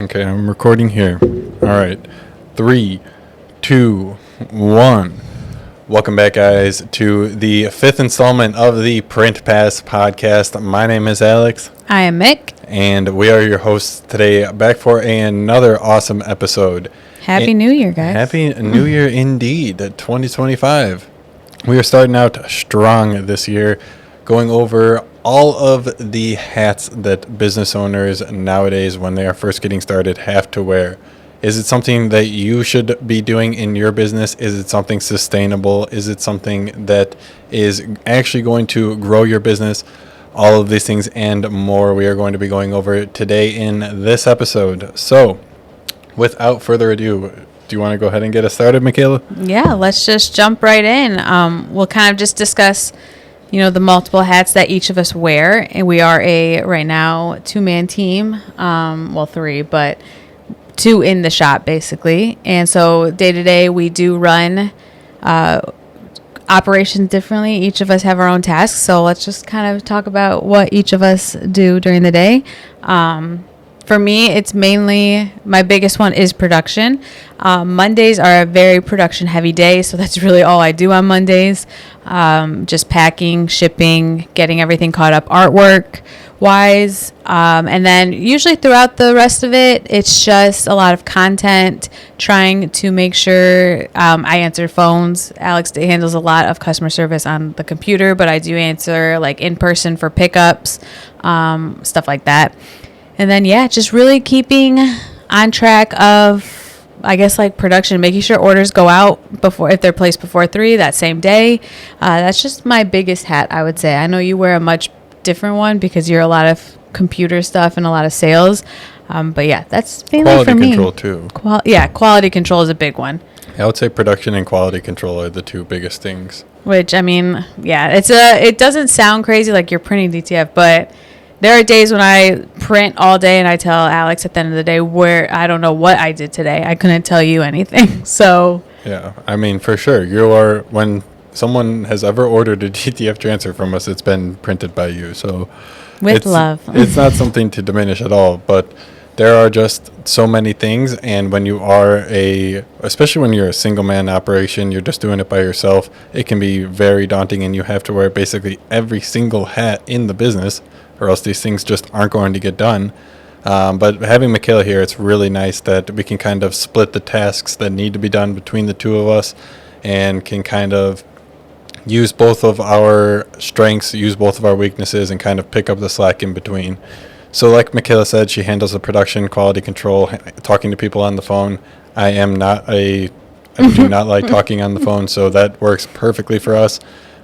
Okay, I'm recording here. All right. 3, 2, 1. Welcome back, guys, to the fifth installment of the Print Pass podcast. My name is Alex. I am Mick. And we are your hosts today, back for another awesome episode. Happy New Year, guys. Happy New Year indeed, 2025. We are starting out strong this year, going over all of the hats that business owners nowadays, when they are first getting started, have to wear. Is it something that you should be doing in your business? Is it something sustainable? Is it something that is actually going to grow your business? All of these things and more we are going to be going over today in this episode. So, without further ado, do you want to go ahead and get us started, Michaela? Yeah, let's just jump right in. We'll kind of just discuss the multiple hats that each of us wear. And we are right now, 2-man team. Well, 3, but 2 in the shop, basically. And so day to day, we do run operations differently. Each of us have our own tasks. So let's just kind of talk about what each of us do during the day. For me, it's mainly, my biggest one is production. Mondays are a very production heavy day, so that's really all I do on Mondays. Just packing, shipping, getting everything caught up artwork wise. And then usually throughout the rest of it, it's just a lot of content, trying to make sure I answer phones. Alex handles a lot of customer service on the computer, but I do answer like in person for pickups, stuff like that. And then, just really keeping on track of, I guess, like production, making sure orders go out if they're placed before 3 that same day. That's just my biggest hat, I would say. I know you wear a much different one because you're a lot of computer stuff and a lot of sales. But yeah, that's mainly for me. Quality control, too. Quality control is a big one. I would say production and quality control are the 2 biggest things. Which, I mean, it doesn't sound crazy like you're printing DTF, but there are days when I print all day and I tell Alex at the end of the day where I don't know what I did today. I couldn't tell you anything. So yeah, I mean, for sure. You are, when someone has ever ordered a DTF transfer from us, it's been printed by you. So with love. It's not something to diminish at all, but there are just so many things. And when you are especially when you're a single man operation, you're just doing it by yourself, it can be very daunting, and you have to wear basically every single hat in the business, or else these things just aren't going to get done. But having Michaela here, it's really nice that we can kind of split the tasks that need to be done between the 2 of us, and can kind of use both of our strengths, use both of our weaknesses, and kind of pick up the slack in between. So like Michaela said, she handles the production, quality control, talking to people on the phone. I do not like talking on the phone, so that works perfectly for us.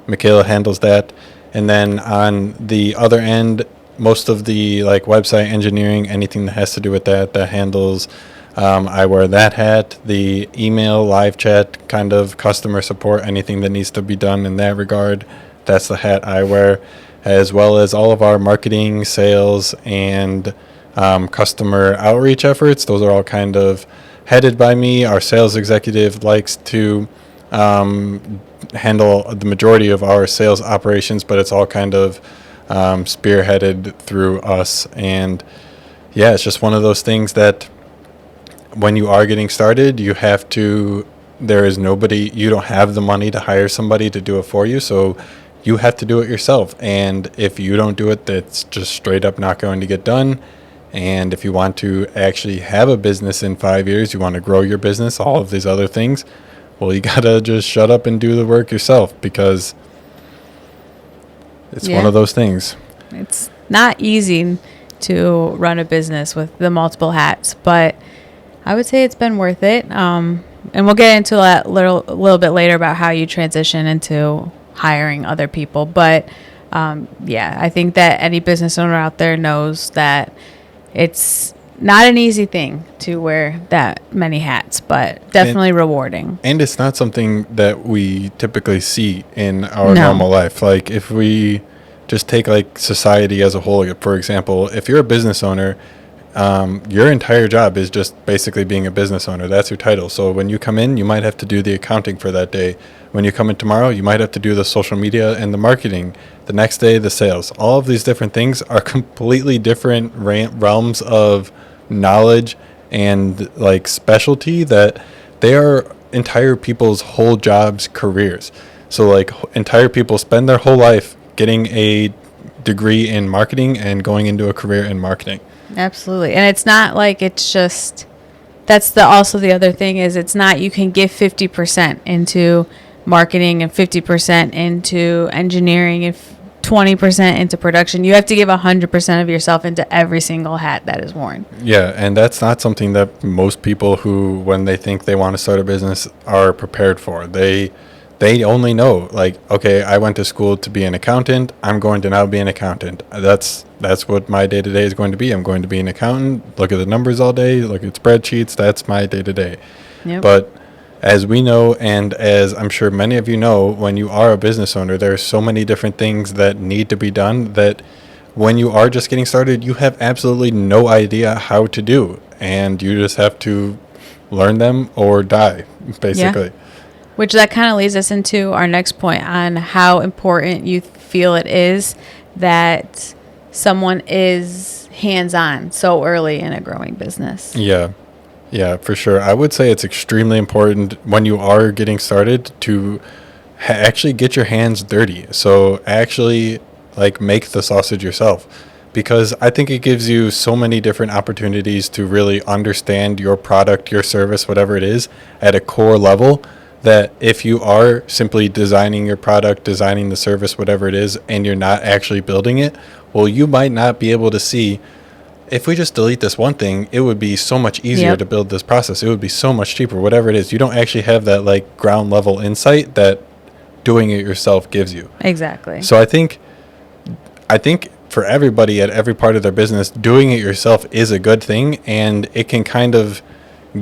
Michaela handles that. And then on the other end, most of the like website engineering, anything that has to do with that handles. I wear that hat. The email, live chat, kind of customer support, anything that needs to be done in that regard, that's the hat I wear, as well as all of our marketing, sales, and customer outreach efforts. Those are all kind of headed by me. Our sales executive likes to handle the majority of our sales operations, but it's all kind of spearheaded through us. And yeah, it's just one of those things that when you are getting started, you don't have the money to hire somebody to do it for you, so you have to do it yourself. And if you don't do it, that's just straight up not going to get done. And if you want to actually have a business in 5 years, you want to grow your business, all of these other things, well, you gotta just shut up and do the work yourself, because it's one of those things. It's not easy to run a business with the multiple hats, but I would say it's been worth it. And we'll get into that a little bit later about how you transition into hiring other people. But I think that any business owner out there knows that it's not an easy thing to wear that many hats, but definitely rewarding. And it's not something that we typically see in our normal life. Like if we just take like society as a whole, for example, if you're a business owner, your entire job is just basically being a business owner. That's your title. So when you come in, you might have to do the accounting for that day. When you come in tomorrow, you might have to do the social media and the marketing. The next day, the sales. All of these different things are completely different realms of knowledge and like specialty that they are entire people's whole jobs, careers. So like entire people spend their whole life getting a degree in marketing and going into a career in marketing. Absolutely. And it's not like it's just, that's also the other thing is it's not, you can give 50% into marketing and 50% into engineering and 20% into production. You have to give 100% of yourself into every single hat that is worn. Yeah, and that's not something that most people who, when they think they want to start a business, are prepared for. They only know, like, okay, I went to school to be an accountant. I'm going to now be an accountant. That's what my day-to-day is going to be. I'm going to be an accountant, look at the numbers all day, look at spreadsheets. That's my day-to-day. Yep. But as we know, and as I'm sure many of you know, when you are a business owner, there are so many different things that need to be done that when you are just getting started, you have absolutely no idea how to do. And you just have to learn them or die, basically. Yeah. Which that kind of leads us into our next point on how important you feel it is that someone is hands-on so early in a growing business. Yeah, for sure. I would say it's extremely important when you are getting started to actually get your hands dirty. So actually like make the sausage yourself, because I think it gives you so many different opportunities to really understand your product, your service, whatever it is, at a core level, that if you are simply designing your product, designing the service, whatever it is, and you're not actually building it, well, you might not be able to see, if we just delete this one thing, it would be so much easier to build this process. It would be so much cheaper, whatever it is. You don't actually have that like ground level insight that doing it yourself gives you. Exactly. So I think for everybody at every part of their business, doing it yourself is a good thing, and it can kind of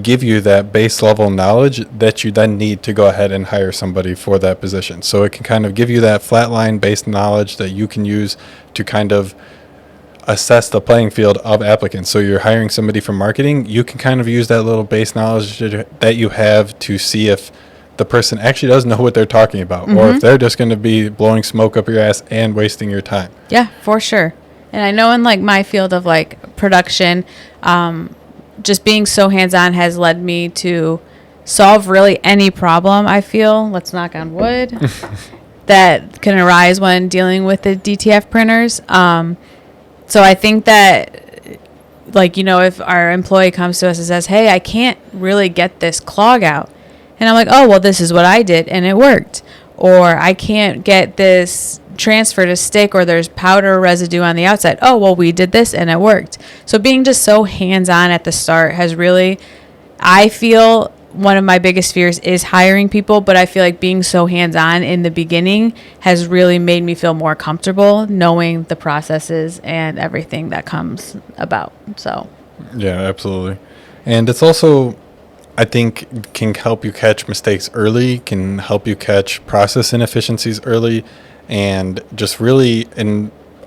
give you that base level knowledge that you then need to go ahead and hire somebody for that position. So it can kind of give you that flatline based knowledge that you can use to kind of assess the playing field of applicants. So you're hiring somebody from marketing, you can kind of use that little base knowledge that you have to see if the person actually does know what they're talking about, or if they're just going to be blowing smoke up your ass and wasting your time. Yeah, for sure. And I know in like my field of like production, just being so hands-on has led me to solve really any problem, I feel, let's knock on wood, that can arise when dealing with the DTF printers. So I think that, like, you know, if our employee comes to us and says, hey, I can't really get this clog out. And I'm like, oh, well, this is what I did and it worked. Or I can't get this transfer to stick, or there's powder residue on the outside. Oh, well, we did this and it worked. So being just so hands-on at the start has really, I feel, one of my biggest fears is hiring people, but I feel like being so hands-on in the beginning has really made me feel more comfortable knowing the processes and everything that comes about. So yeah, absolutely. And it's also, I think, can help you catch mistakes early, can help you catch process inefficiencies early, and just really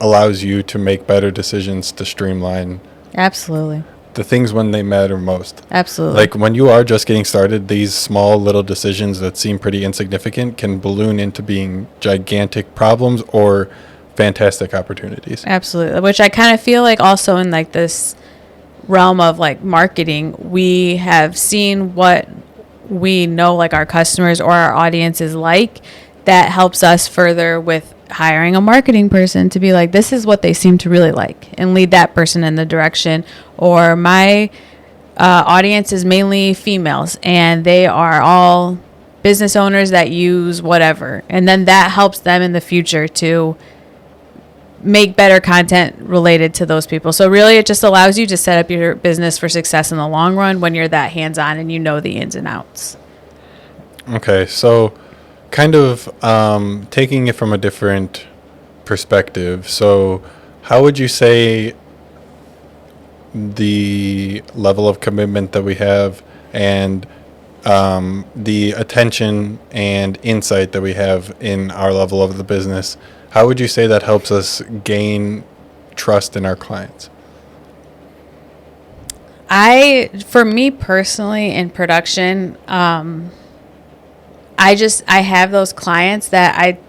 allows you to make better decisions to streamline absolutely the things when they matter most. Absolutely. Like when you are just getting started, these small little decisions that seem pretty insignificant can balloon into being gigantic problems or fantastic opportunities. Absolutely. Which I kind of feel like also in like this realm of like marketing, we have seen what we know like our customers or our audience is like, that helps us further with hiring a marketing person to be like, this is what they seem to really like, and lead that person in the direction. Or my audience is mainly females and they are all business owners that use whatever, and then that helps them in the future to make better content related to those people. So really it just allows you to set up your business for success in the long run when you're that hands-on and you know the ins and outs. Okay, so kind of taking it from a different perspective. So how would you say the level of commitment that we have and the attention and insight that we have in our level of the business, how would you say that helps us gain trust in our clients? For me personally in production, I have those clients that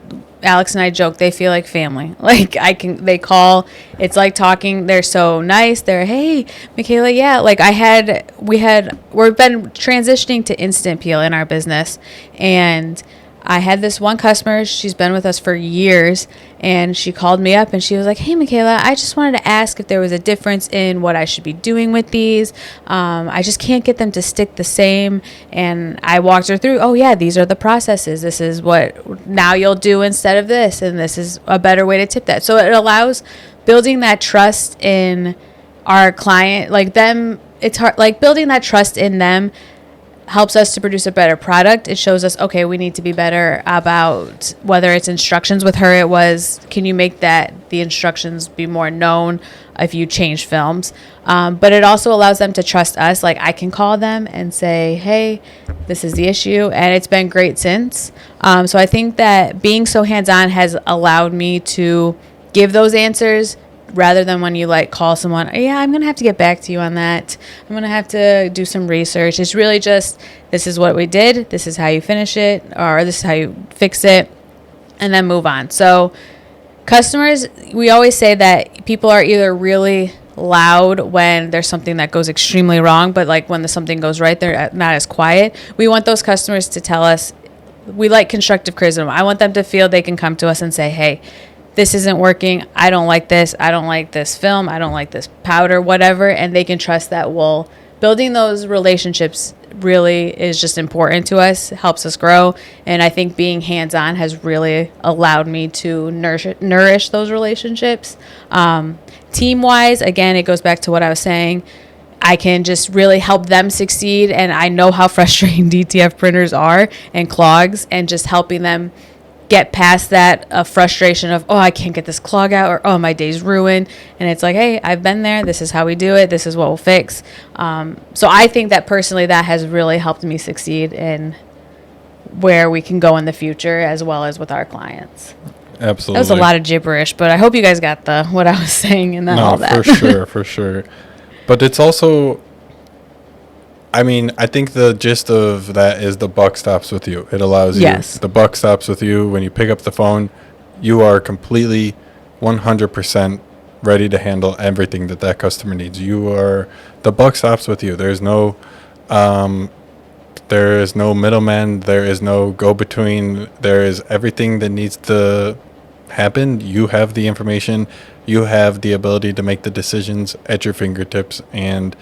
Alex and I joke, they feel like family. Like they call, it's like talking. They're so nice. They're, hey, Michaela, yeah. Like we've been transitioning to instant peel in our business, and I had this one customer, she's been with us for years, and she called me up and she was like, hey, Michaela, I just wanted to ask if there was a difference in what I should be doing with these. I just can't get them to stick the same. And I walked her through, oh, yeah, these are the processes. This is what now you'll do instead of this, and this is a better way to tip that. So it allows building that trust in our client, like them. It's hard, like building that trust in them helps us to produce a better product. It shows us, okay, we need to be better about whether it's instructions. With her, it was, can you make the instructions be more known if you change films? But it also allows them to trust us. Like I can call them and say, hey, this is the issue. And it's been great since. So I think that being so hands-on has allowed me to give those answers, rather than when you like call someone, yeah, I'm going to have to get back to you on that. I'm going to have to do some research. It's really just, this is what we did. This is how you finish it, or this is how you fix it, and then move on. So customers, we always say that people are either really loud when there's something that goes extremely wrong, but like when something goes right, they're not as quiet. We want those customers to tell us, we like constructive criticism. I want them to feel they can come to us and say, hey, this isn't working. I don't like this. I don't like this film. I don't like this powder, whatever. And they can trust that building those relationships really is just important to us, helps us grow. And I think being hands-on has really allowed me to nourish those relationships. Team-wise, again, it goes back to what I was saying. I can just really help them succeed. And I know how frustrating DTF printers are and clogs, and just helping them get past that frustration of, oh, I can't get this clog out, or, oh, my day's ruined. And it's like, hey, I've been there. This is how we do it. This is what we'll fix. So I think that personally that has really helped me succeed in where we can go in the future, as well as with our clients. Absolutely. That was a lot of gibberish, but I hope you guys got what I was saying and then all that. For sure. But it's also, I mean, I think the gist of that is the buck stops with you. It allows you. Yes. The buck stops with you. When you pick up the phone, you are completely 100% ready to handle everything that customer needs. The buck stops with you. There's no middleman. There is no go-between. There is everything that needs to happen. You have the information. You have the ability to make the decisions at your fingertips, and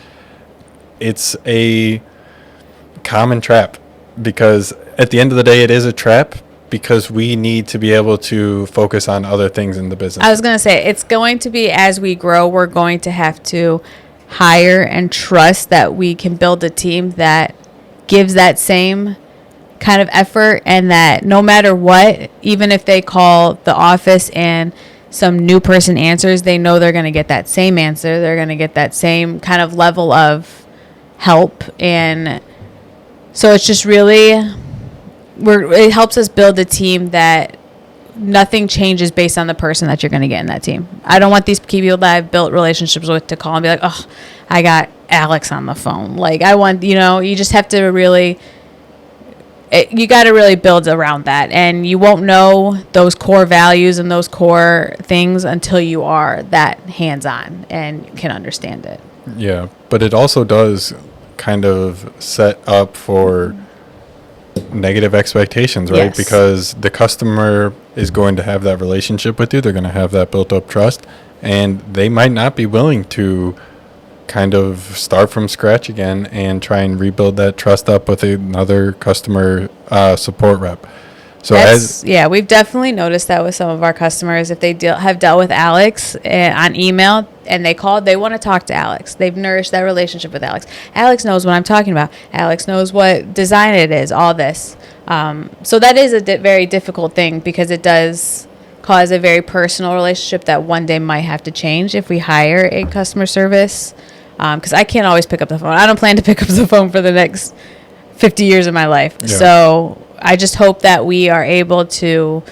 it's a common trap, because at the end of the day, it is a trap, because we need to be able to focus on other things in the business. I was going to say, it's going to be, as we grow, we're going to have to hire and trust that we can build a team that gives that same kind of effort, and that no matter what, even if they call the office and some new person answers, they know they're going to get that same answer. They're going to get that same kind of level of help. And so it's just really, it helps us build a team that nothing changes based on the person that you're going to get in that team. I don't want these people that I've built relationships with to call and be like, oh, I got Alex on the phone. Like, I want, you just have to really, you got to really build around that. And you won't know those core values and those core things until you are that hands-on and can understand it. Yeah, but it also does kind of set up for negative expectations, right? Yes. Because the customer is going to have that relationship with you. They're going to have that built up trust, and they might not be willing to kind of start from scratch again and try and rebuild that trust up with another customer support rep. So we've definitely noticed that with some of our customers. If they have dealt with Alex on email and they called, they want to talk to Alex. They've nourished that relationship with Alex. Alex knows what I'm talking about. Alex knows what design it is, all this. So that is a very difficult thing, because it does cause a very personal relationship that one day might have to change if we hire a customer service. Because I can't always pick up the phone. I don't plan to pick up the phone for the next 50 years of my life. Yeah. So I just hope that we are able to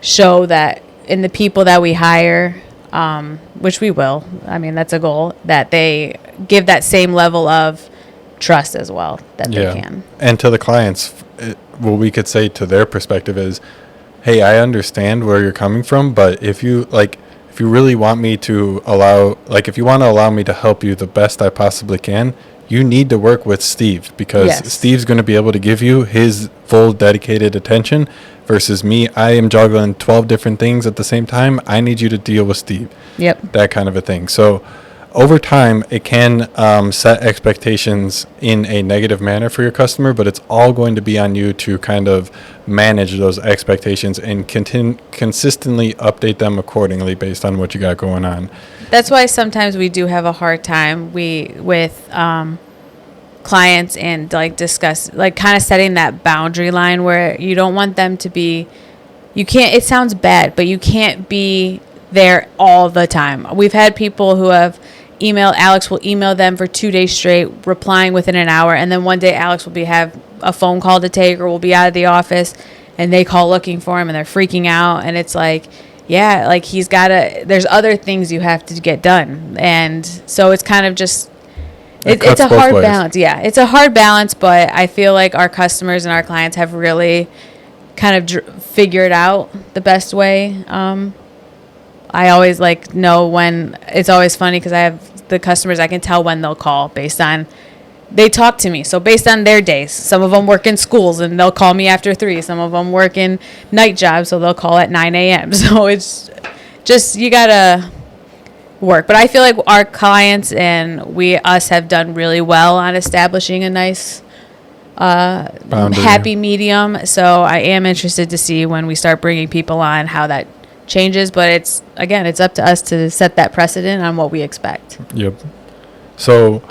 show that in the people that we hire, which we will, I mean, that's a goal, that they give that same level of trust as well that they can. And to the clients, what we could say to their perspective is, hey, I understand where you're coming from, but if you really want me to if you want to allow me to help you the best I possibly can, you need to work with Steve, because Yes. Steve's going to be able to give you his full dedicated attention versus me. I am juggling 12 different things at the same time. I need you to deal with Steve. Yep. That kind of a thing. So over time, it can set expectations in a negative manner for your customer, but it's all going to be on you to kind of manage those expectations and consistently update them accordingly based on what you got going on. That's why sometimes we do have a hard time with clients and like discuss, like kind of setting that boundary line where you don't want them to be, you can't, it sounds bad, but you can't be there all the time. We've had people who have Alex will email them for 2 days straight, replying within an hour, and then one day Alex will have a phone call to take, or will be out of the office, and they call looking for him, and they're freaking out, and it's like, yeah, like there's other things you have to get done, and so it's kind of just, it's a hard balance. Yeah, it's a hard balance, but I feel like our customers and our clients have really kind of figured out the best way. I always know when, it's always funny because I have the customers, I can tell when they'll call based on, they talk to me. So based on their days, some of them work in schools and they'll call me after 3. Some of them work in night jobs, so they'll call at 9 a.m. So it's just, you got to work. But I feel like our clients and us have done really well on establishing a nice happy medium. So I am interested to see when we start bringing people on how that changes, but it's up to us to set that precedent on what we expect. Yep. So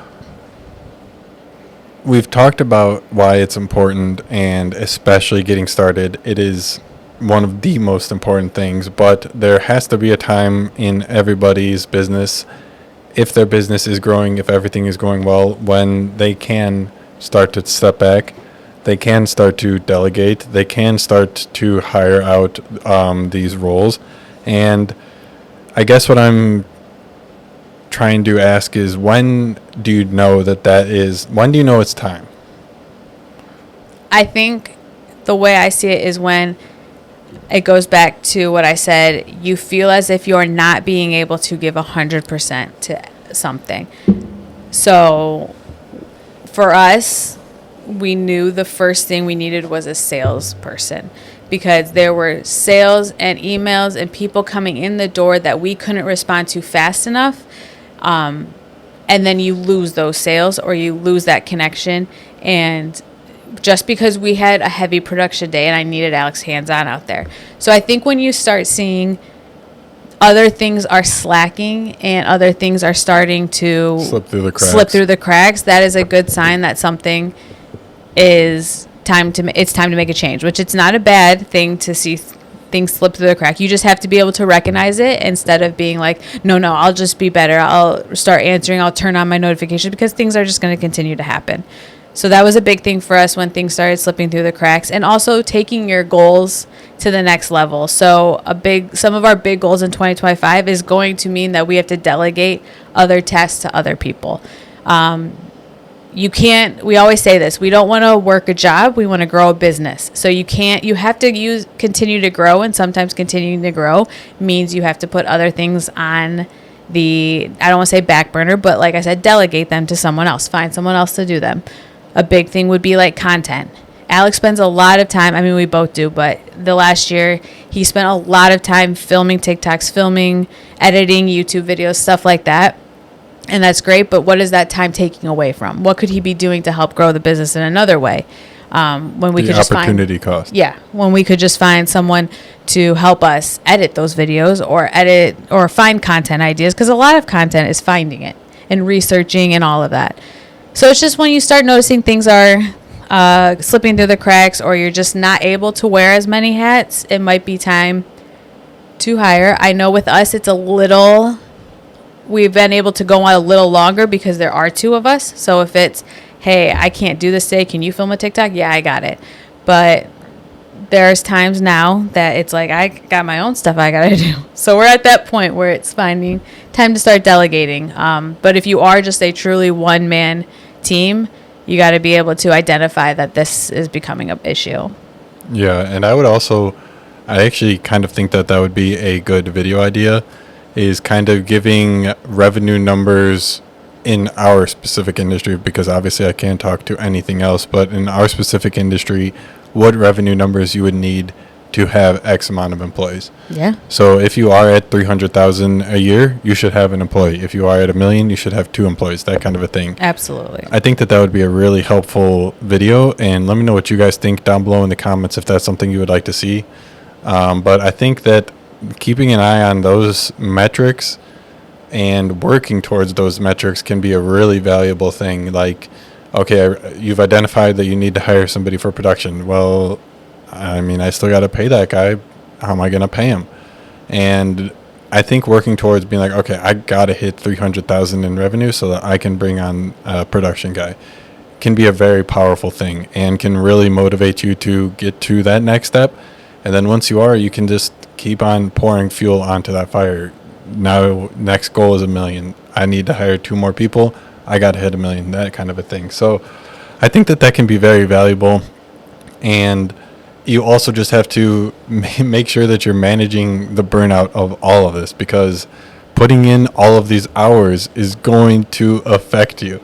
we've talked about why it's important, and especially getting started, it is one of the most important things, but there has to be a time in everybody's business, if their business is growing, if everything is going well, when they can start to step back. They can start to delegate. They can start to hire out these roles. And I guess what I'm trying to ask is, when do you know when do you know it's time? I think the way I see it is when it goes back to what I said, you feel as if you're not being able to give 100% to something. So for us, we knew the first thing we needed was a salesperson, because there were sales and emails and people coming in the door that we couldn't respond to fast enough. And then you lose those sales, or you lose that connection. And just because we had a heavy production day and I needed Alex hands-on out there. So I think when you start seeing other things are slacking and other things are starting to slip through the cracks, that is a good sign that something is time to make a change, which it's not a bad thing to see things slip through the crack. You just have to be able to recognize it instead of being like, no, I'll just be better. I'll start answering. I'll turn on my notifications, because things are just going to continue to happen. So that was a big thing for us when things started slipping through the cracks, and also taking your goals to the next level. So some of our big goals in 2025 is going to mean that we have to delegate other tasks to other people. We always say this, we don't want to work a job, we want to grow a business. So you have to continue to grow, and sometimes continuing to grow means you have to put other things on I don't want to say back burner, but like I said, delegate them to someone else, find someone else to do them. A big thing would be like content. Alex spends a lot of time, we both do, but the last year he spent a lot of time filming TikToks, editing YouTube videos, stuff like that. And that's great, but what is that time taking away from? What could he be doing to help grow the business in another way? When we could just opportunity cost. Yeah, when we could just find someone to help us edit those videos, or find content ideas, because a lot of content is finding it and researching and all of that. So it's just when you start noticing things are slipping through the cracks, or you're just not able to wear as many hats, it might be time to hire. I know with us, we've been able to go on a little longer because there are 2 of us. So if it's, hey, I can't do this today, can you film a TikTok? Yeah, I got it. But there's times now that it's like, I got my own stuff I got to do. So we're at that point where it's finding time to start delegating. But if you are just a truly one-man team, you got to be able to identify that this is becoming an issue. Yeah, and I would also I actually kind of think that that would be a good video idea, is kind of giving revenue numbers in our specific industry, because obviously I can't talk to anything else, but in our specific industry, what revenue numbers you would need to have X amount of employees. Yeah. So if you are at 300,000 a year, you should have an employee. If you are at $1 million, you should have 2 employees, that kind of a thing. Absolutely. I think that that would be a really helpful video, and let me know what you guys think down below in the comments if that's something you would like to see. But I think that keeping an eye on those metrics and working towards those metrics can be a really valuable thing. Like, okay, you've identified that you need to hire somebody for production. Well, I mean, I still got to pay that guy. How am I going to pay him? And I think working towards being like, okay, I got to hit 300,000 in revenue so that I can bring on a production guy can be a very powerful thing and can really motivate you to get to that next step. And then once you are, you can just keep on pouring fuel onto that fire. Now, next goal is $1 million. I need to hire 2 more people. I got to hit $1 million, that kind of a thing. So I think that that can be very valuable. And you also just have to make sure that you're managing the burnout of all of this, because putting in all of these hours is going to affect you.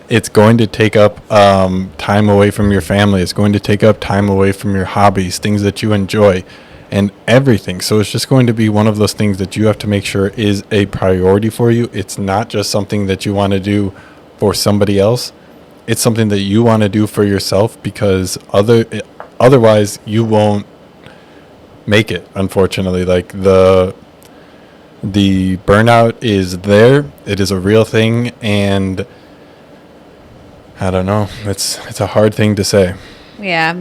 It's going to take up time away from your family. It's going to take up time away from your hobbies, things that you enjoy, and everything. So it's just going to be one of those things that you have to make sure is a priority for you. It's not just something that you want to do for somebody else. It's something that you want to do for yourself, because otherwise you won't make it, unfortunately. Like, the burnout is there. It is a real thing, and I don't know. It's a hard thing to say. Yeah,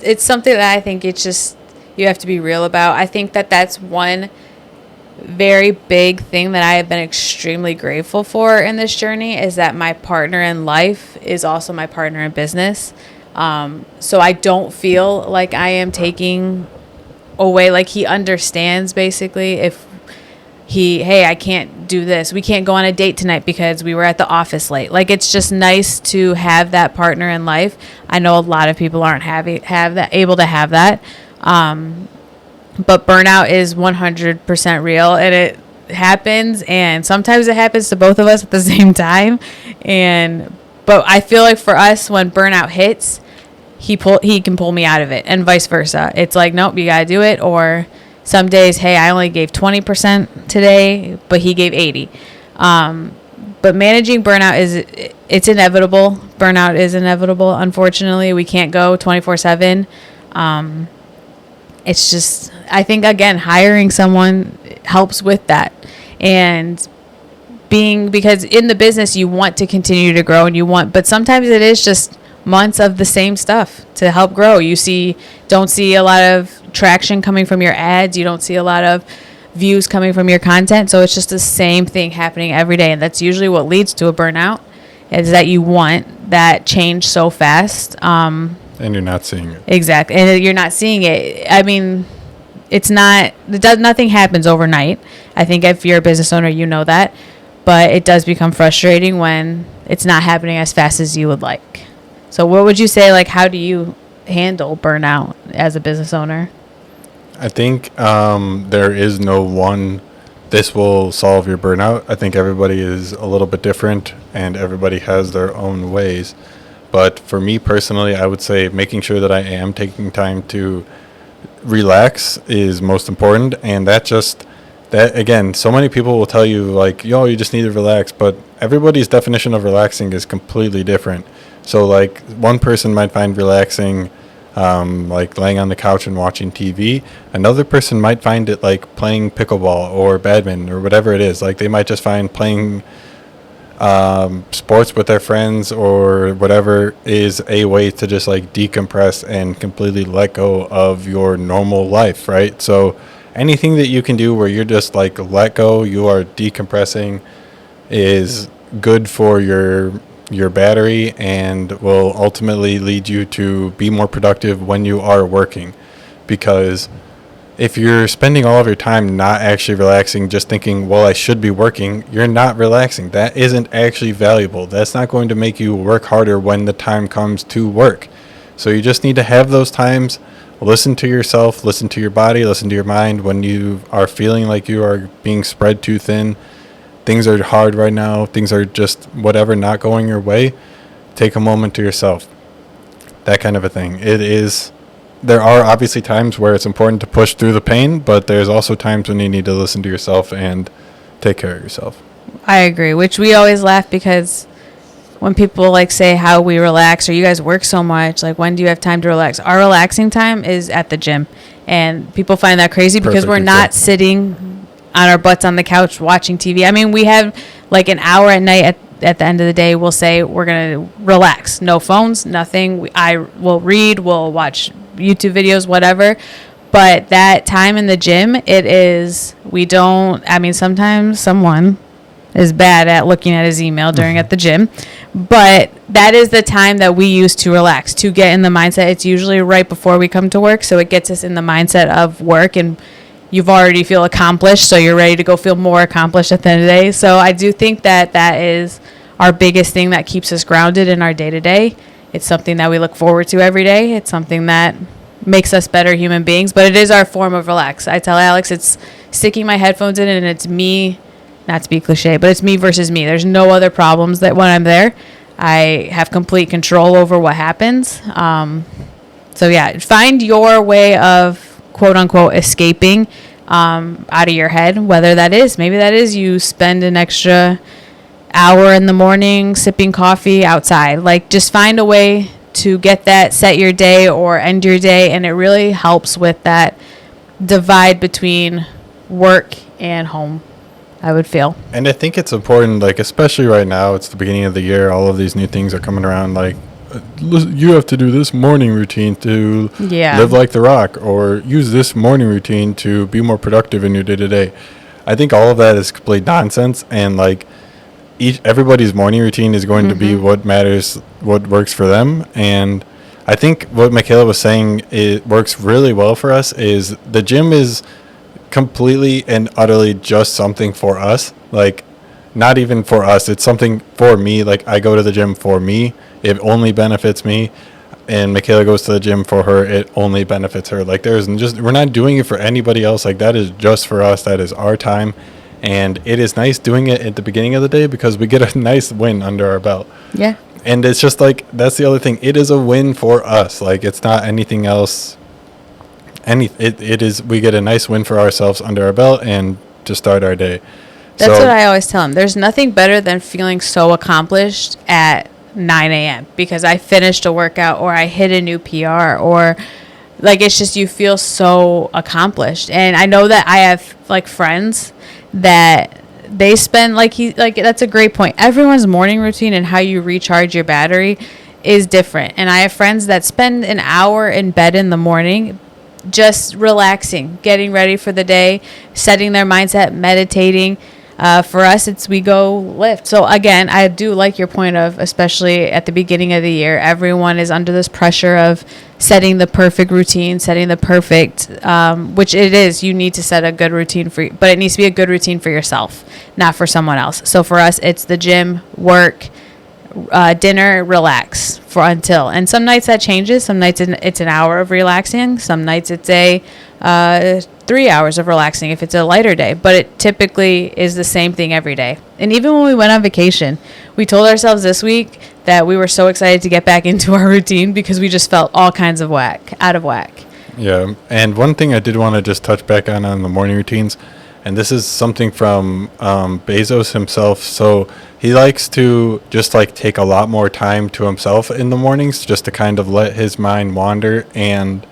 it's something that I think it's just, you have to be real about. I think that that's one very big thing that I have been extremely grateful for in this journey, is that my partner in life is also my partner in business. So I don't feel like I am taking away, like, he understands basically if hey, I can't do this. We can't go on a date tonight because we were at the office late. Like, it's just nice to have that partner in life. I know a lot of people aren't able to have that. But burnout is 100% real, and it happens, and sometimes it happens to both of us at the same time. But I feel like for us, when burnout hits, he can pull me out of it, and vice versa. It's like, nope, you gotta do it. Or some days, hey, I only gave 20% today, but he gave 80. But managing burnout it's inevitable. Burnout is inevitable. Unfortunately, we can't go 24/7. It's just, I think, again, hiring someone helps with that. And because in the business, you want to continue to grow, but sometimes it is just months of the same stuff to help grow. Don't see a lot of traction coming from your ads. You don't see a lot of views coming from your content. So it's just the same thing happening every day. And that's usually what leads to a burnout, is that you want that change so fast. And you're not seeing it. Exactly. And you're not seeing it. I mean, nothing happens overnight. I think if you're a business owner, you know that. But it does become frustrating when it's not happening as fast as you would like. So what would you say, like, how do you handle burnout as a business owner? I think there is no one, this will solve your burnout. I think everybody is a little bit different, and everybody has their own ways. But for me personally, I would say making sure that I am taking time to relax is most important. And that again, so many people will tell you, like, yo, you just need to relax. But everybody's definition of relaxing is completely different. So, like, one person might find relaxing like laying on the couch and watching TV. Another person might find it like playing pickleball or badminton or whatever it is. Like, they might just find playing sports with their friends or whatever is a way to just like decompress and completely let go of your normal life, right? So anything that you can do where you're just like let go, you are decompressing, is good for your battery and will ultimately lead you to be more productive when you are working. Because if you're spending all of your time not actually relaxing, just thinking, well, I should be working, you're not relaxing. That isn't actually valuable. That's not going to make you work harder when the time comes to work. So you just need to have those times listen to yourself, listen to your body, listen to your mind. When you are feeling like you are being spread too thin, things are hard right now, things are just whatever, not going your way, take a moment to yourself. That kind of a thing. There are obviously times where it's important to push through the pain, but there's also times when you need to listen to yourself and take care of yourself. I agree, which we always laugh because when people like say how we relax or you guys work so much, like when do you have time to relax? Our relaxing time is at the gym, and people find that crazy because we're not sitting on our butts on the couch watching TV. I mean, we have like an hour at night at the end of the day. We'll say we're going to relax, no phones, nothing. I will read, we'll watch YouTube videos, whatever. But that time in the gym, sometimes someone is bad at looking at his email during at the gym, but that is the time that we use to relax, to get in the mindset. It's usually right before we come to work, so it gets us in the mindset of work, and you've already feel accomplished, so you're ready to go feel more accomplished at the end of the day. So I do think that is our biggest thing that keeps us grounded in our day-to-day. It's something that we look forward to every day. It's something that makes us better human beings, but it is our form of relax. I tell Alex it's sticking my headphones in and it's me, not to be cliche, but it's me versus me. There's no other problems that when I'm there. I have complete control over what happens. So yeah, find your way of quote unquote escaping out of your head, maybe that is you spend an extra hour in the morning sipping coffee outside. Like, just find a way to get that, set your day or end your day, and it really helps with that divide between work and home, I would feel. And I think it's important, like, especially right now, it's the beginning of the year, all of these new things are coming around, like, you have to do this morning routine to live like The Rock, or use this morning routine to be more productive in your day-to-day. I think all of that is complete nonsense, and, like, everybody's morning routine is going to be what matters, what works for them. And I think what Michaela was saying, it works really well for us, is the gym is completely and utterly just something for us. Like, not even for us, it's something for me. Like, I go to the gym for me, it only benefits me, and Michaela goes to the gym for her, it only benefits her. Like, we're not doing it for anybody else. Like, that is just for us, that is our time. And it is nice doing it at the beginning of the day because we get a nice win under our belt. Yeah. And it's just like, that's the other thing. It is a win for us. Like, it's not anything else. It is, we get a nice win for ourselves under our belt and to start our day. That's what I always tell them. There's nothing better than feeling so accomplished at 9 a.m. because I finished a workout or I hit a new PR, or like, it's just, you feel so accomplished. And I know that I have like friends that they spend that's a great point. Everyone's morning routine and how you recharge your battery is different. And I have friends that spend an hour in bed in the morning just relaxing, getting ready for the day, setting their mindset, meditating. For us, we go lift. So again, I do like your point of, especially at the beginning of the year, everyone is under this pressure of setting the perfect routine, setting the perfect, which it is. You need to set a good routine but it needs to be a good routine for yourself, not for someone else. So for us, it's the gym, work, dinner, relax and some nights that changes. Some nights it's an hour of relaxing. Some nights it's 3 hours of relaxing if it's a lighter day, but it typically is the same thing every day. And even when we went on vacation, we told ourselves this week that we were so excited to get back into our routine because we just felt all kinds of out of whack. Yeah. And one thing I did want to just touch back on the morning routines, and this is something from Bezos himself. So he likes to just like take a lot more time to himself in the mornings, just to kind of let his mind wander. And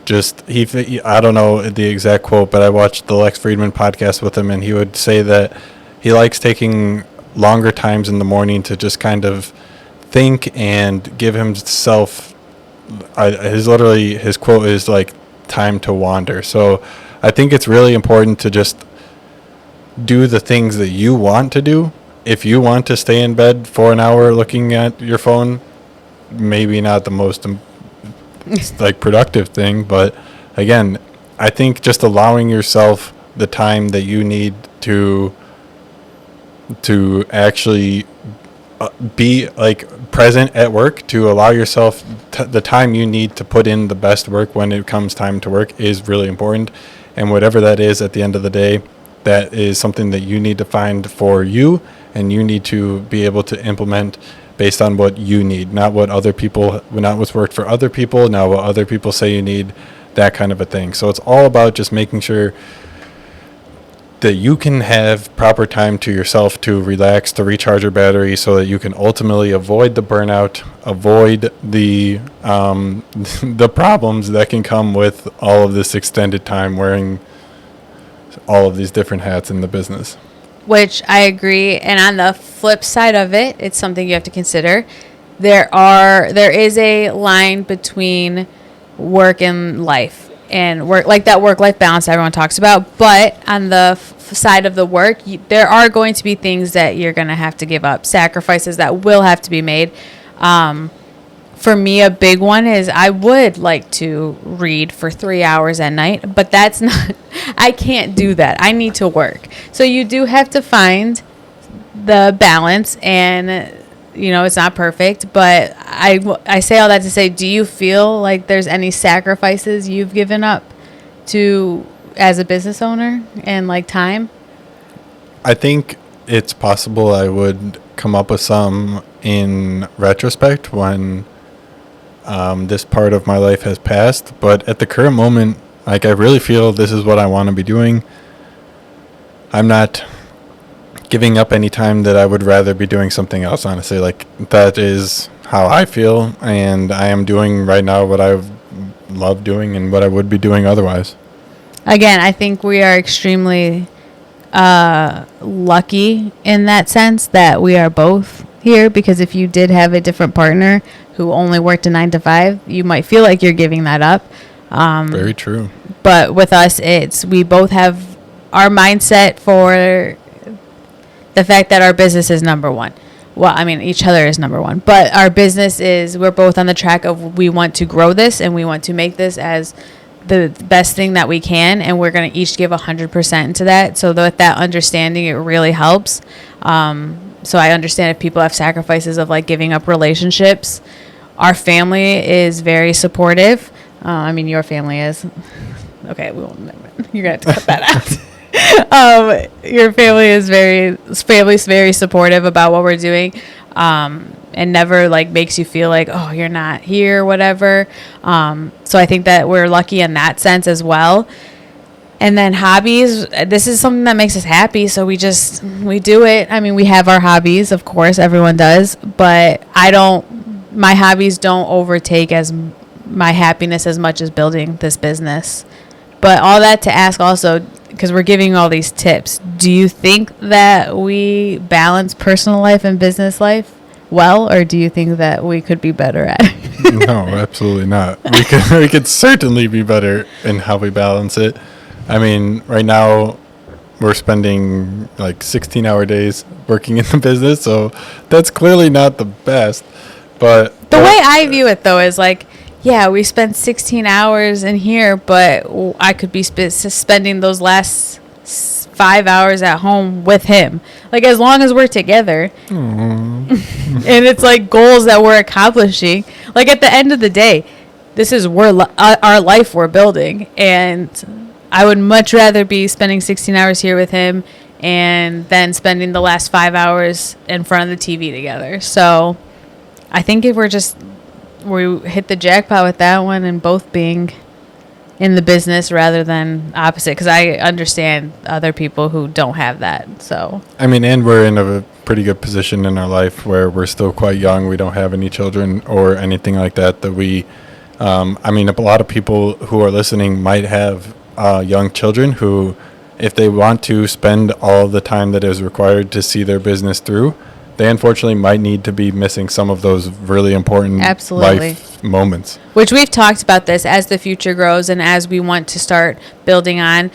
just I don't know the exact quote, but I watched the Lex Friedman podcast with him, and he would say that he likes taking longer times in the morning to just kind of think and give himself, his quote is like, time to wander. So I think it's really important to just do the things that you want to do. If you want to stay in bed for an hour looking at your phone, maybe not the most like productive thing, but again, I think just allowing yourself the time that you need to actually be like present at work, to allow yourself the time you need to put in the best work when it comes time to work is really important. And whatever that is at the end of the day, that is something that you need to find for you, and you need to be able to implement based on what you need, not what other people, not what's worked for other people, not what other people say you need, that kind of a thing. So it's all about just making sure that you can have proper time to yourself to relax, to recharge your battery, so that you can ultimately avoid the burnout, avoid the the problems that can come with all of this extended time wearing all of these different hats in the business. Which I agree. And on the flip side of it, it's something you have to consider. There is a line between work and life, and work, like that work-life balance everyone talks about. But on the side of the work, there are going to be things that you're going to have to give up, sacrifices that will have to be made. For me, a big one is I would like to read for 3 hours at night, but that's not, I can't do that. I need to work. So you do have to find the balance, and, you know, it's not perfect, but I say all that to say, do you feel like there's any sacrifices you've given up to as a business owner and like time? I think it's possible I would come up with some in retrospect when this part of my life has passed, but at the current moment, like, I really feel this is what I want to be doing. I'm not giving up any time that I would rather be doing something else, honestly. Like, that is how I feel, and I am doing right now what I love doing and what I would be doing otherwise. Again, I think we are extremely lucky in that sense that we are both here, because if you did have a different partner who only worked a 9 to 5, you might feel like you're giving that up. Very true. But with us, we both have our mindset for the fact that our business is number one. Well, I mean, each other is number one, but our business is, we're both on the track of, we want to grow this and we want to make this as the best thing that we can, and we're going to each give 100% into that. So with that understanding, it really helps. So I understand if people have sacrifices of like giving up relationships. Our family is very supportive. I mean, your family is. Okay, we won't. You're gonna have to cut that out. Your family's very supportive about what we're doing, and never like makes you feel like, oh, you're not here, or whatever. So I think that we're lucky in that sense as well. And then hobbies, this is something that makes us happy, so we do it. I mean, we have our hobbies, of course, everyone does, but my hobbies don't overtake as my happiness as much as building this business. But all that to ask also, because we're giving all these tips, do you think that we balance personal life and business life well, or do you think that we could be better at it? No, absolutely not. We could certainly be better in how we balance it. I mean, right now we're spending like 16-hour days working in the business, so that's clearly not the best. But the way I view it, though, is like, yeah, we spent 16 hours in here, but I could be spending those last 5 hours at home with him. Like, as long as we're together. And it's like goals that we're accomplishing. Like, at the end of the day, this is our life we're building. And I would much rather be spending 16 hours here with him and then spending the last 5 hours in front of the TV together. So I think if we hit the jackpot with that one, and both being in the business rather than opposite, because I understand other people who don't have that. So I mean, and we're in a pretty good position in our life where we're still quite young. We don't have any children or anything like that we I mean, a lot of people who are listening might have young children who, if they want to spend all the time that is required to see their business through, they unfortunately might need to be missing some of those really important life moments. Which we've talked about this as the future grows and as we want to start building on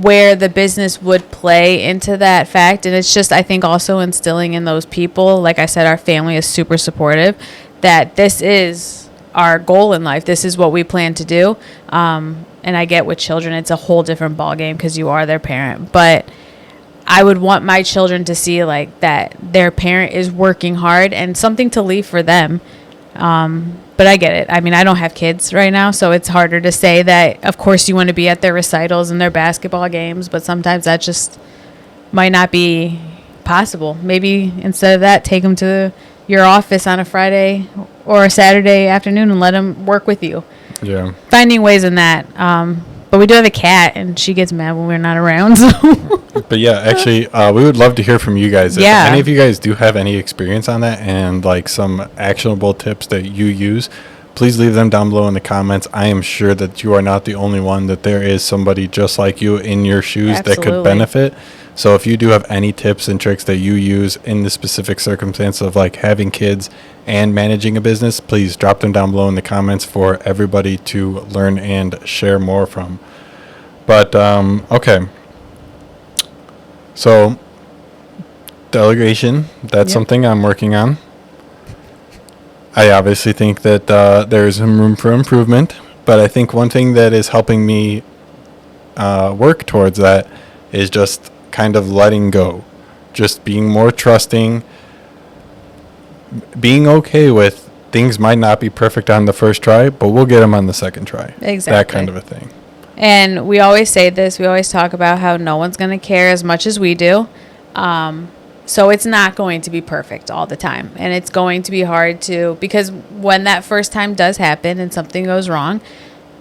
where the business would play into that fact. And it's just, I think, also instilling in those people, like I said, our family is super supportive, that this is our goal in life. This is what we plan to do. And I get with children, it's a whole different ballgame because you are their parent. But I would want my children to see like that their parent is working hard and something to leave for them. But I get it. I mean, I don't have kids right now, so it's harder to say that, of course, you want to be at their recitals and their basketball games, but sometimes that just might not be possible. Maybe instead of that, take them to your office on a Friday or a Saturday afternoon and let them work with you. Yeah. Finding ways in that. But we do have a cat, and she gets mad when we're not around. So. But yeah, actually, we would love to hear from you guys. Yeah. If any of you guys do have any experience on that and like some actionable tips that you use, please leave them down below in the comments. I am sure that you are not the only one, that there is somebody just like you in your shoes that could Absolutely. benefit. So if you do have any tips and tricks that you use in the specific circumstance of like having kids and managing a business, please drop them down below in the comments for everybody to learn and share more from. But, okay. So, delegation, that's Yep. something I'm working on. I obviously think that there's some room for improvement, but I think one thing that is helping me work towards that is just kind of letting go, just being more trusting, being okay with things might not be perfect on the first try, but we'll get them on the second try. Exactly. That kind of a thing. And we always say this. We always talk about how no one's going to care as much as we do. So it's not going to be perfect all the time. And it's going to be hard to, because when that first time does happen and something goes wrong,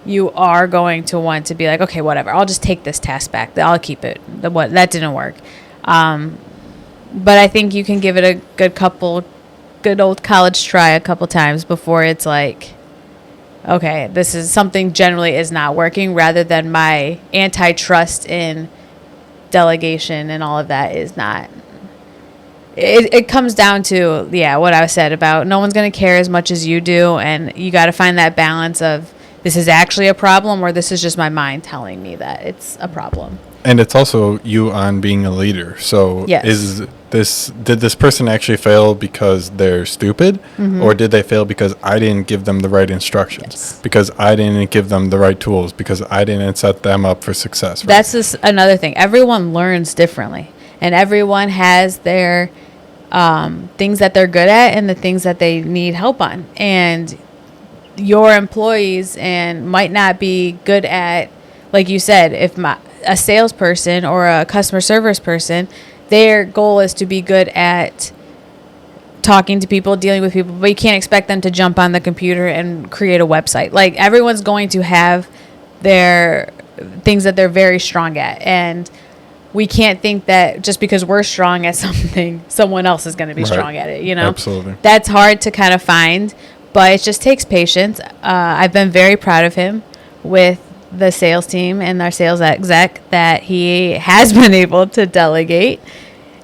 you are going to want to be like, okay, whatever. I'll just take this task back. I'll keep it. That didn't work. But I think you can give it a good old college try a couple times before it's like, okay, this is something generally is not working, rather than my antitrust in delegation and all of that is not. It comes down to, what I said about no one's going to care as much as you do, and you got to find that balance of this is actually a problem or this is just my mind telling me that it's a problem. And it's also you on being a leader. So Yes. did this person actually fail because they're stupid, or did they fail because I didn't give them the right instructions, Yes. because I didn't give them the right tools, because I didn't set them up for success? Right? That's just another thing. Everyone learns differently, and everyone has their things that they're good at and the things that they need help on. And your employees might not be good at, like you said, if a salesperson or a customer service person, their goal is to be good at talking to people, dealing with people, but you can't expect them to jump on the computer and create a website. Like, everyone's going to have their things that they're very strong at, and we can't think that just because we're strong at something, someone else is going to be Right. strong at it, Absolutely. That's hard to kind of find, but it just takes patience. I've been very proud of him with the sales team and our sales exec, that he has been able to delegate,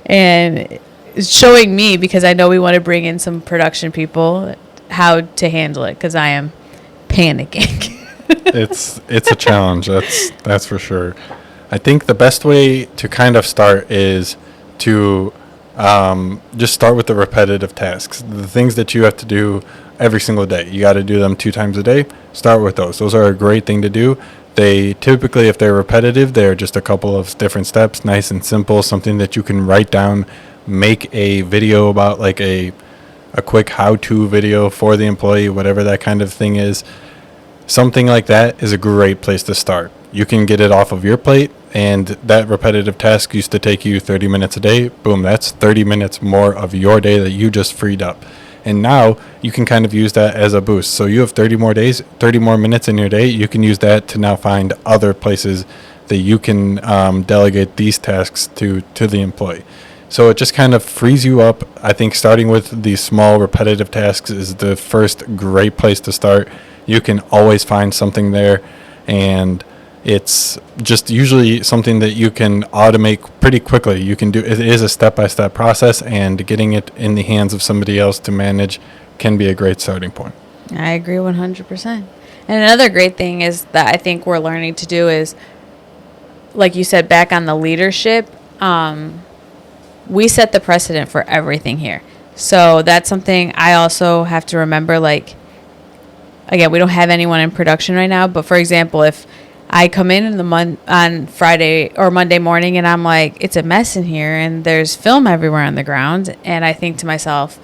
and showing me, because I know we want to bring in some production people, how to handle it, because I am panicking. It's a challenge. That's for sure. I think the best way to kind of start is to just start with the repetitive tasks, the things that you have to do every single day. You got to do them 2 times a day. Start with those. Those are a great thing to do. They typically, if they're repetitive, they're just a couple of different steps, nice and simple, something that you can write down, make a video about, like a quick how-to video for the employee, whatever that kind of thing is. Something like that is a great place to start. You can get it off of your plate, and that repetitive task used to take you 30 minutes a day. Boom, that's 30 minutes more of your day that you just freed up. And now you can kind of use that as a boost. So you have 30 more days, 30 more minutes in your day. You can use that to now find other places that you can delegate these tasks to the employee. So it just kind of frees you up. I think starting with these small repetitive tasks is the first great place to start. You can always find something there, and it's just usually something that you can automate pretty quickly. You can do it is a step-by-step process, and getting it in the hands of somebody else to manage can be a great starting point. I agree 100%. And another great thing is that I think we're learning to do is, like you said, back on the leadership, we set the precedent for everything here. So that's something I also have to remember. Like, again, we don't have anyone in production right now, but for example, if I come in the on Friday or Monday morning, and I'm like, it's a mess in here, and there's film everywhere on the ground. And I think to myself,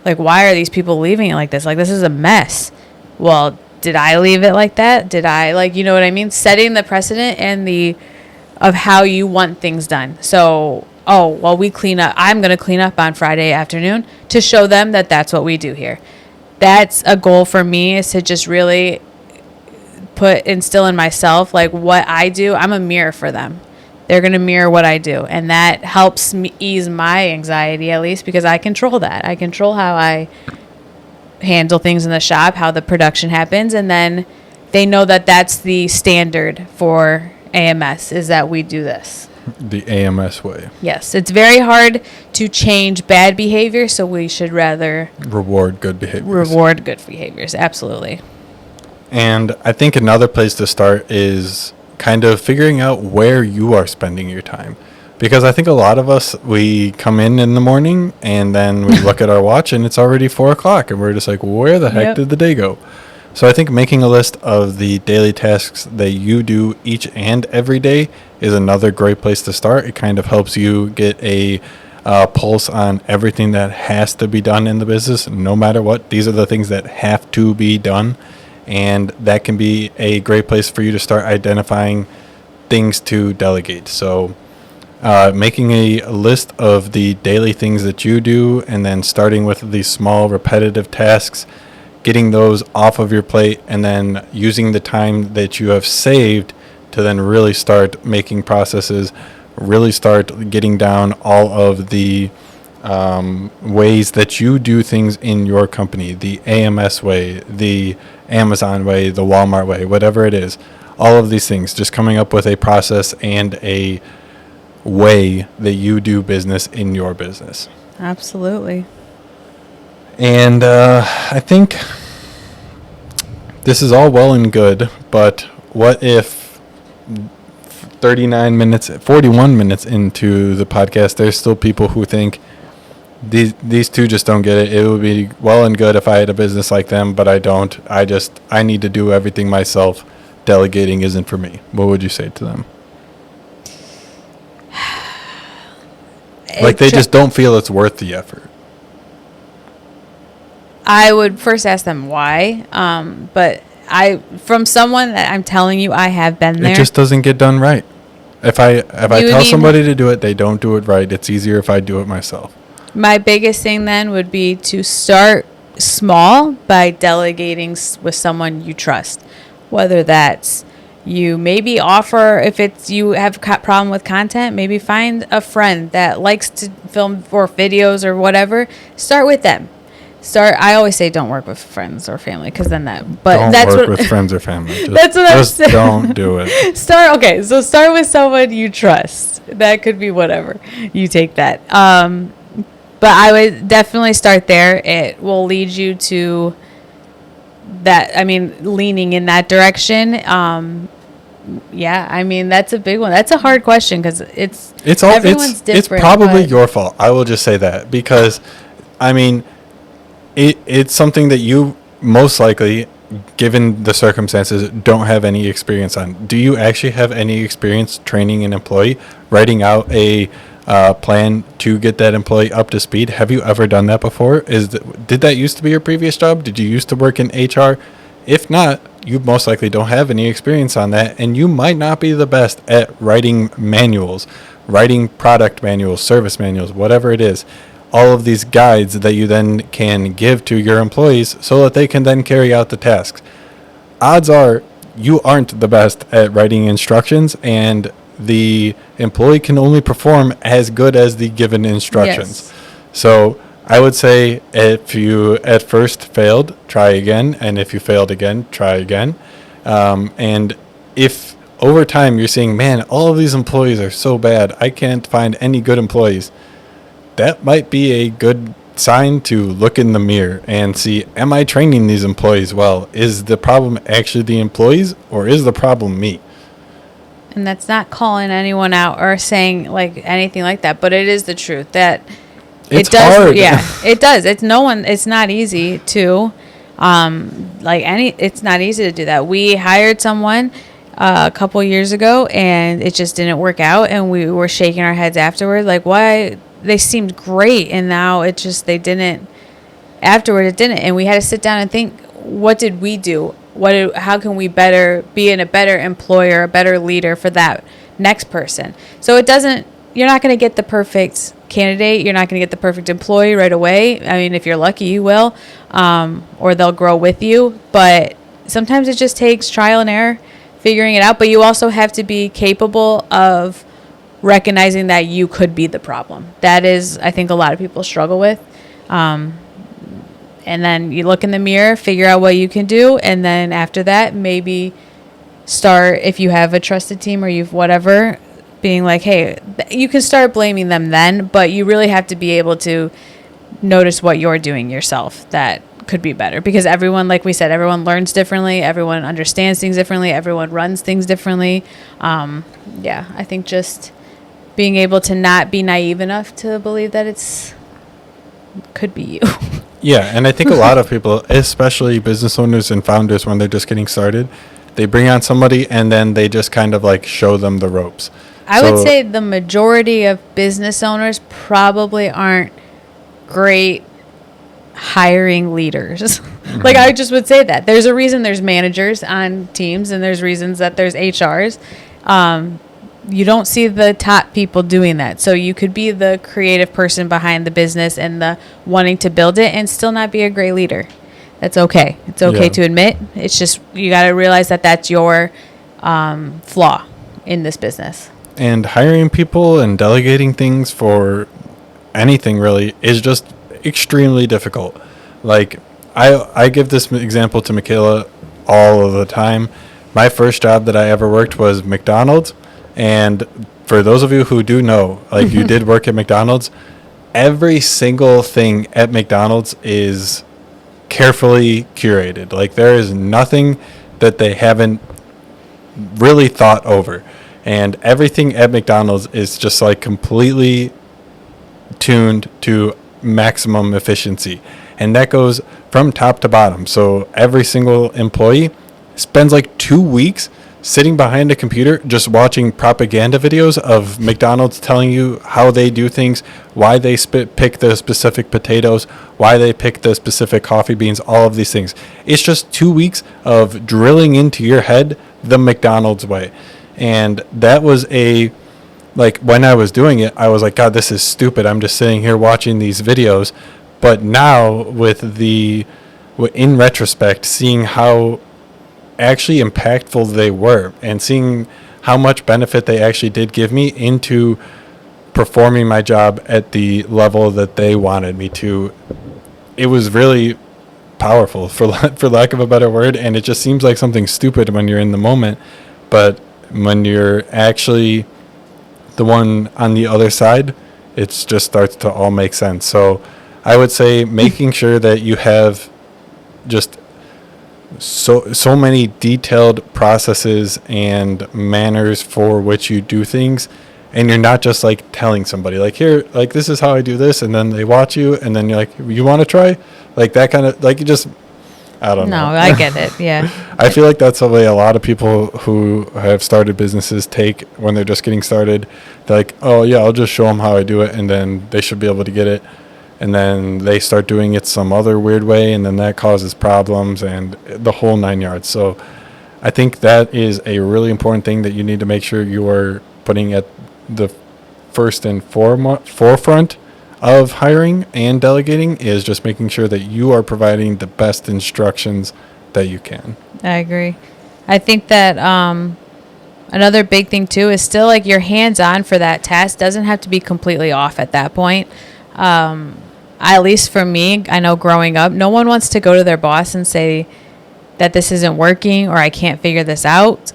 like, why are these people leaving it like this? Like, this is a mess. Well, did I leave it like that? Did I, like, you know what I mean? Setting the precedent and of how you want things done. So, oh, well, we clean up. I'm going to clean up on Friday afternoon to show them that that's what we do here. That's a goal for me, is to just really instill in myself, like, what I do. I'm a mirror for them. They're going to mirror what I do. And that helps me ease my anxiety, at least, because I control that. I control how I handle things in the shop, how the production happens. And then they know that that's the standard for AMS, is that we do this. The AMS way. Yes. It's very hard to change bad behavior, so we should rather reward good behaviors. Reward good behaviors. Absolutely. And I think another place to start is kind of figuring out where you are spending your time. Because I think a lot of us, we come in the morning and then we look at our watch and it's already 4 o'clock and we're just like, where the heck did the day go? So I think making a list of the daily tasks that you do each and every day is another great place to start. It kind of helps you get a pulse on everything that has to be done in the business, no matter what. These are the things that have to be done. And that can be a great place for you to start identifying things to delegate. So making a list of the daily things that you do, and then starting with the small repetitive tasks, getting those off of your plate, and then using the time that you have saved to then really start making processes, really start getting down all of the ways that you do things in your company, the AMS way, the Amazon way, the Walmart way, whatever it is. All of these things, just coming up with a process and a way that you do business in your business. Absolutely. And I think this is all well and good, but what if 41 minutes into the podcast, there's still people who think these two just don't get it. It would be well and good if I had a business like them, but I don't. I need to do everything myself. Delegating isn't for me. What would you say to them? Like, they just don't feel it's worth the effort. I would first ask them why. But from someone that I'm telling you, I have been there. It just doesn't get done right. If I tell somebody to do it, they don't do it right. It's easier if I do it myself. My biggest thing then would be to start small by delegating with someone you trust. Whether that's you maybe offer, if it's you have a problem with content, maybe find a friend that likes to film for videos or whatever. Start with them. I always say don't work with friends or family, because then don't work with friends or family. That's what I'm saying. Just don't do it. Start with someone you trust. That could be whatever. You take that. But I would definitely start there. It will lead you to that. I mean, leaning in that direction. Yeah, I mean, that's a big one. That's a hard question, because everyone's different. It's probably your fault. I will just say that, because, I mean, it's something that you most likely, given the circumstances, don't have any experience on. Do you actually have any experience training an employee, writing out a plan to get that employee up to speed? Have you ever done that before? Did that used to be your previous job? Did you used to work in HR? If not, you most likely don't have any experience on that, and you might not be the best at writing manuals, writing product manuals, service manuals, whatever it is. All of these guides that you then can give to your employees so that they can then carry out the tasks. Odds are you aren't the best at writing instructions, and the employee can only perform as good as the given instructions. Yes. So I would say, if you at first failed, try again. And if you failed again, try again. And if over time you're seeing, man, all of these employees are so bad, I can't find any good employees, that might be a good sign to look in the mirror and see, am I training these employees well? Is the problem actually the employees, or is the problem me? And that's not calling anyone out or saying like anything like that, but it is the truth that it's hard. Yeah, it does. It's not easy to, it's not easy to do that. We hired someone a couple years ago, and it just didn't work out, and we were shaking our heads afterward, like, why? They seemed great, and now it just, they didn't. Afterward, it didn't, and we had to sit down and think, what did we do? How can we better be a better employer, a better leader for that next person? So it doesn't. You're not going to get the perfect candidate. You're not going to get the perfect employee right away. I mean, if you're lucky, you will, or they'll grow with you. But sometimes it just takes trial and error, figuring it out. But you also have to be capable of recognizing that you could be the problem. That is, I think, a lot of people struggle with. And then you look in the mirror, figure out what you can do, and then after that, maybe start, if you have a trusted team or you've whatever, being like, hey, you can start blaming them then, but you really have to be able to notice what you're doing yourself that could be better. Because everyone, like we said, everyone learns differently, everyone understands things differently, everyone runs things differently. I think just being able to not be naive enough to believe that could be you. Yeah, and I think a lot of people, especially business owners and founders, when they're just getting started, they bring on somebody and then they just kind of like show them the ropes. I would say the majority of business owners probably aren't great hiring leaders. Mm-hmm. Like, I just would say that. There's a reason there's managers on teams, and there's reasons that there's HRs. You don't see the top people doing that. So you could be the creative person behind the business and the wanting to build it and still not be a great leader. That's okay. It's okay to admit. It's just, you got to realize that that's your flaw in this business. And hiring people and delegating things for anything really is just extremely difficult. Like, I give this example to Michaela all of the time. My first job that I ever worked was McDonald's. And for those of you who do know, like, you did work at McDonald's, every single thing at McDonald's is carefully curated. Like, there is nothing that they haven't really thought over. And everything at McDonald's is just like completely tuned to maximum efficiency. And that goes from top to bottom. So every single employee spends like 2 weeks sitting behind a computer just watching propaganda videos of McDonald's telling you how they do things, why they pick the specific potatoes, why they pick the specific coffee beans, all of these things. It's just 2 weeks of drilling into your head the McDonald's way. And that was like, when I was doing it, I was like, God, this is stupid. I'm just sitting here watching these videos. But now in retrospect, seeing how actually impactful they were and seeing how much benefit they actually did give me into performing my job at the level that they wanted me to, it was really powerful, for lack of a better word. And it just seems like something stupid when you're in the moment, but when you're actually the one on the other side, it just starts to all make sense. So I would say making sure that you have just so many detailed processes and manners for which you do things, and you're not just like telling somebody like, here, like, this is how I do this, and then they watch you and then you're like, you want to try, like, that kind of, like, you just, I don't know. No, I get it. Yeah. I feel like that's the way a lot of people who have started businesses take when they're just getting started. They're like, oh yeah, I'll just show them how I do it, and then they should be able to get it. And then they start doing it some other weird way, and then that causes problems and the whole 9 yards. So I think that is a really important thing that you need to make sure you are putting at the first and forefront of hiring and delegating, is just making sure that you are providing the best instructions that you can. I agree. I think that another big thing too is still, like, your hands-on for that task doesn't have to be completely off at that point. At least for me, I know growing up, no one wants to go to their boss and say that this isn't working or I can't figure this out.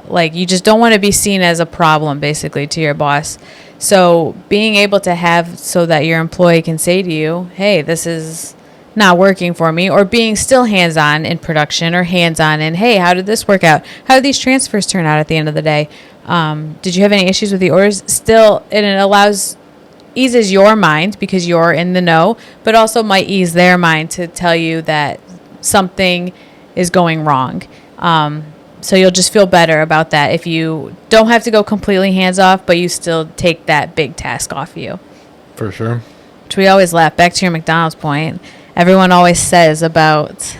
Like, you just don't want to be seen as a problem, basically, to your boss. So being able to have, so that your employee can say to you, hey, this is not working for me, or being still hands-on in production, or hands-on in, hey, how did this work out? How did these transfers turn out at the end of the day? Did you have any issues with the orders? Still, and it eases your mind because you're in the know, but also might ease their mind to tell you that something is going wrong. So you'll just feel better about that if you don't have to go completely hands off, but you still take that big task off you. For sure. Which we always laugh. Back to your McDonald's point, everyone always says about,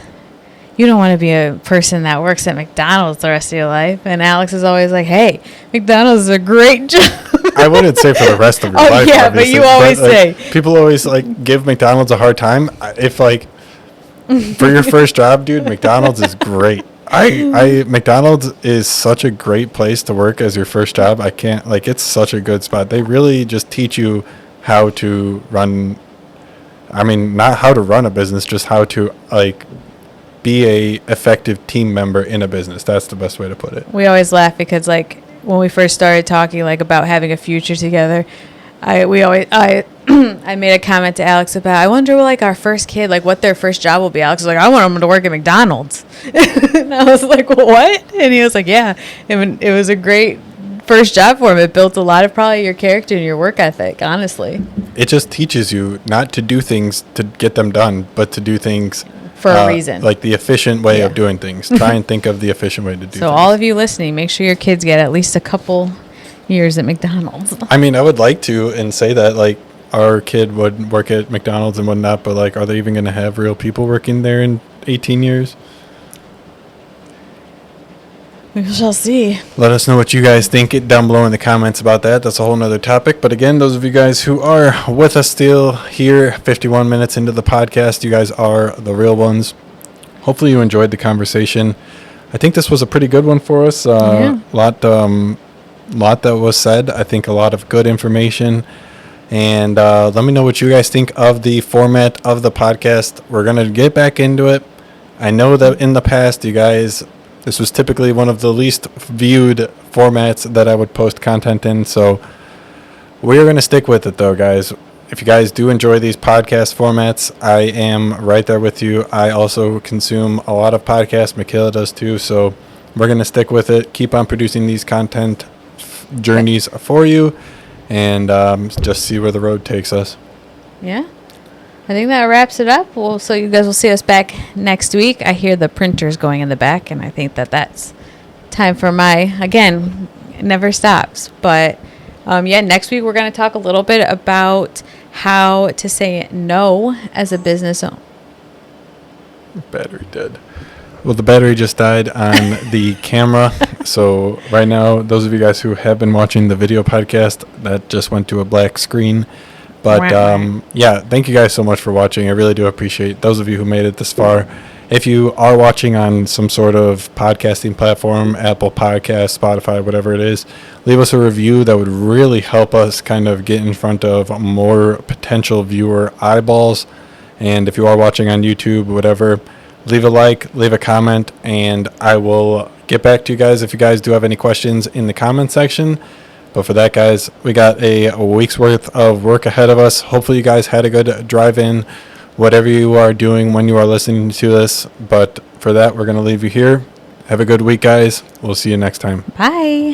you don't want to be a person that works at McDonald's the rest of your life. And Alex is always like, hey, McDonald's is a great job. I wouldn't say for the rest of your life. Yeah, obviously, but you always say. People always like give McDonald's a hard time. If like for your first job, dude, McDonald's is great. McDonald's is such a great place to work as your first job. I can't like it's such a good spot. They really just teach you how to run. I mean, not how to run a business, just how to like be a effective team member in a business. That's the best way to put it. We always laugh because like when we first started talking like about having a future together, I made a comment to Alex about, I wonder like our first kid, like what their first job will be. Alex was like, I want them to work at McDonald's. And I was like, what? And he was like, yeah. It was a great first job for him. It built a lot of probably your character and your work ethic, honestly. It just teaches you not to do things to get them done, but to do things for a reason. Like the efficient way of doing things. Try and think of the efficient way to do things. So all of you listening, make sure your kids get at least a couple years at McDonald's. I mean, I would like to and say that like our kid would work at McDonald's and whatnot, but like, are they even going to have real people working there in 18 years? We shall see. Let us know what you guys think down below in the comments about that. That's a whole nother topic. But again, those of you guys who are with us still here, 51 minutes into the podcast, you guys are the real ones. Hopefully you enjoyed the conversation. I think this was a pretty good one for us. Lot that was said. I think a lot of good information. And let me know what you guys think of the format of the podcast. We're going to get back into it. I know that in the past, you guys, this was typically one of the least viewed formats that I would post content in. So we're going to stick with it, though, guys. If you guys do enjoy these podcast formats, I am right there with you. I also consume a lot of podcasts. Michaela does, too. So we're going to stick with it. Keep on producing these content journeys for you. And just see where the road takes us. Yeah. I think that wraps it up. Well, so you guys will see us back next week. I hear the printers going in the back, and I think that that's time for again, it never stops. But, next week we're going to talk a little bit about how to say no as a business owner. Battery dead. Well, the battery just died on the camera. So right now, those of you guys who have been watching the video podcast, that just went to a black screen. But thank you guys so much for watching. I really do appreciate those of you who made it this far. If you are watching on some sort of podcasting platform, Apple Podcasts, Spotify, whatever it is, leave us a review. That would really help us kind of get in front of more potential viewer eyeballs. And if you are watching on YouTube, whatever, leave a like, leave a comment, and I will get back to you guys if you guys do have any questions in the comment section. But for that, guys, we got a week's worth of work ahead of us. Hopefully you guys had a good drive-in, whatever you are doing when you are listening to this. But for that, we're going to leave you here. Have a good week, guys. We'll see you next time. Bye.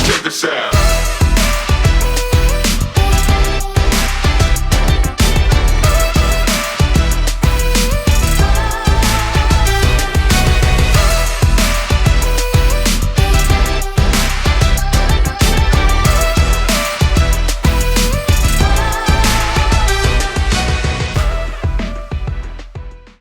Check this out.